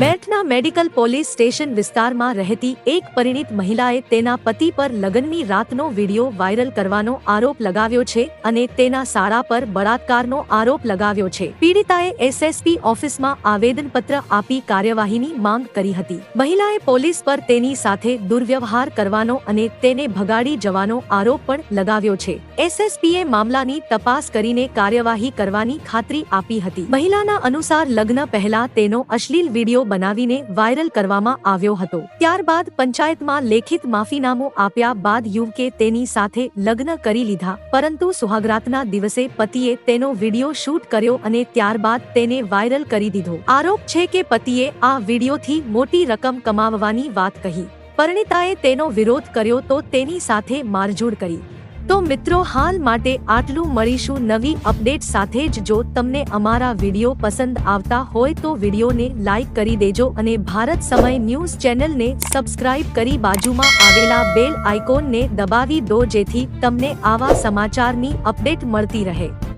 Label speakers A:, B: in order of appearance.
A: મેરઠના medical police station વિસ્તારમાં રહેતી એક પરિણીત મહિલાએ તેના પતિ પર લગ્નની રાતનો વિડિયો વાયરલ કરવાનો આરોપ લગાવ્યો છે અને તેના સાળા પર બળાત્કારનો આરોપ લગાવ્યો છે. પીડિતાએ એસએસપી ઓફિસમાં આવેદનપત્ર આપી કાર્યવાહીની માંગ કરી હતી. મહિલાએ પોલીસ પર તેની સાથે દુર્વ્યવહાર કરવાનો અને તેને ભગાડી જવાનો આરોપ પણ લગાવ્યો છે. એસએસપીએ મામલાની તપાસ કરીને કાર્યવાહી કરવાની ખાતરી આપી હતી. મહિલાના અનુસાર લગ્ન પહેલા તેનો અશ્લીલ વિડિયો બનાવીને વાયરલ કરવામાં આવ્યો હતો. ત્યારબાદ પંચાયતમાં લેખિત માફીનામું આપ્યા બાદ યુવકે તેની સાથે લગ્ન કરી લીધા, પરંતુ સુહાગરાતના દિવસે પતિએ તેનો વિડિયો શૂટ કર્યો અને ત્યારબાદ તેને વાયરલ કરી દીધો. આરોપ છે કે પતિએ આ વિડિયોથી મોટી રકમ કમાવવાની વાત કહી. પરિણીતાએ તેનો વિરોધ કર્યો તો તેની સાથે મારઝૂડ કરી. તો મિત્રો, હાલ માટે આટલું. મળીશું નવી અપડેટ સાથે જ. જો તમને અમારા વિડીયો પસંદ આવતા હોય તો વિડીયોને લાઈક કરી દેજો અને ભારત સમય ન્યૂઝ ચેનલને સબસ્ક્રાઇબ કરી બાજુમાં આવેલા બેલ આઇકોનને દબાવી દો, જેથી તમને આવા સમાચારની અપડેટ મળતી રહે.